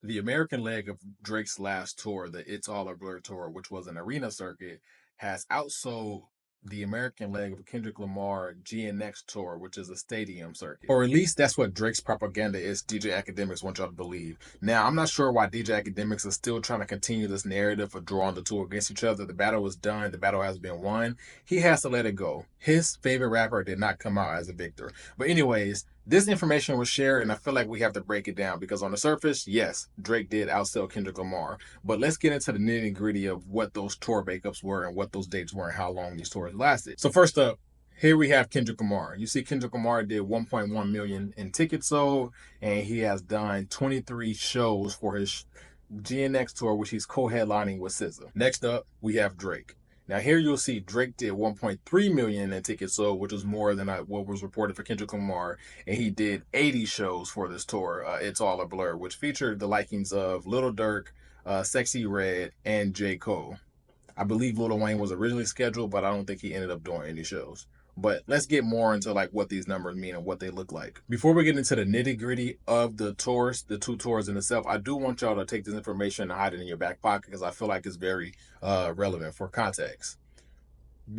The American leg of Drake's last tour, the It's All a Blur tour, which was an arena circuit, has outsold the American leg of Kendrick Lamar GNX tour, which is a stadium circuit. Or at least that's what Drake's propaganda is, DJ Academics want y'all to believe. Now, I'm not sure why DJ Academics is still trying to continue this narrative of drawing the two against each other. The battle was done, the battle has been won. He has to let it go. His favorite rapper did not come out as a victor. But anyways, this information was shared, and I feel like we have to break it down because on the surface, yes, Drake did outsell Kendrick Lamar. But let's get into the nitty gritty of what those tour breakups were and what those dates were and how long these tours lasted. So first up, here we have Kendrick Lamar. You see Kendrick Lamar did 1.1 million in tickets sold, and he has done 23 shows for his GNX tour, which he's co-headlining with SZA. Next up, we have Drake. Now here you'll see Drake did 1.3 million in tickets sold, which was more than what was reported for Kendrick Lamar, and he did 80 shows for this tour. It's All a Blur, which featured the likings of Lil Durk, Sexy Red, and J. Cole. I believe Lil Wayne was originally scheduled, but I don't think he ended up doing any shows. But let's get more into like what these numbers mean and what they look like. Before we get into the nitty gritty of the tours, the two tours in itself, I do want y'all to take this information and hide it in your back pocket because I feel like it's very relevant for context.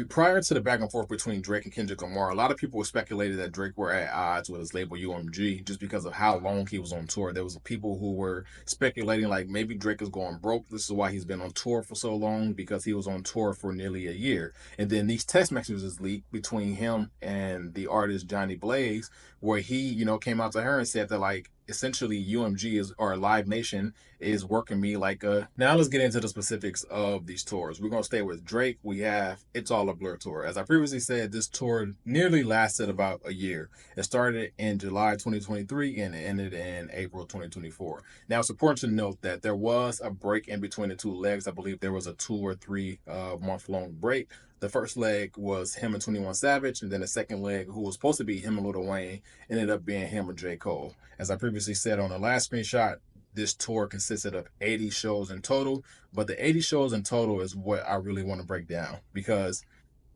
Prior to the back and forth between Drake and Kendrick Lamar, a lot of people speculated that Drake were at odds with his label UMG just because of how long he was on tour. There was people who were speculating like maybe Drake is going broke. This is why he's been on tour for so long, because he was on tour for nearly a year. And then these text messages leaked between him and the artist Johnny Blaze, where he, came out to her and said that like essentially UMG is, or Live Nation is working me like a. Now let's get into the specifics of these tours. We're gonna stay with Drake. We have It's All a Blur tour. As I previously said, this tour nearly lasted about a year. It started in July 2023 and it ended in April 2024. Now it's important to note that there was a break in between the two legs. I believe there was a 2 or 3 month long break. The first leg was him and 21 Savage, and then the second leg, who was supposed to be him and Lil Wayne, ended up being him and J. Cole. As I previously said on the last screenshot, this tour consisted of 80 shows in total, but the 80 shows in total is what I really want to break down, because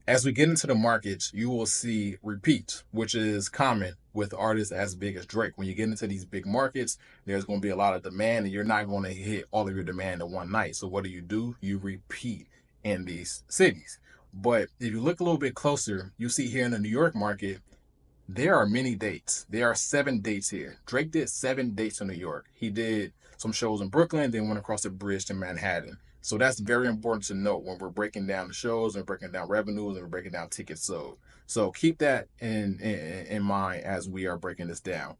as we get into the markets, you will see repeats, which is common with artists as big as Drake. When you get into these big markets, there's going to be a lot of demand, and you're not going to hit all of your demand in one night. So what do? You repeat in these cities. But if you look a little bit closer, you see here in the New York market, there are many dates. There are 7 dates here. Drake did 7 dates in New York. He did some shows in Brooklyn, then went across the bridge to Manhattan. So that's very important to note when we're breaking down the shows and breaking down revenues and we're breaking down tickets sold. So keep that in mind as we are breaking this down.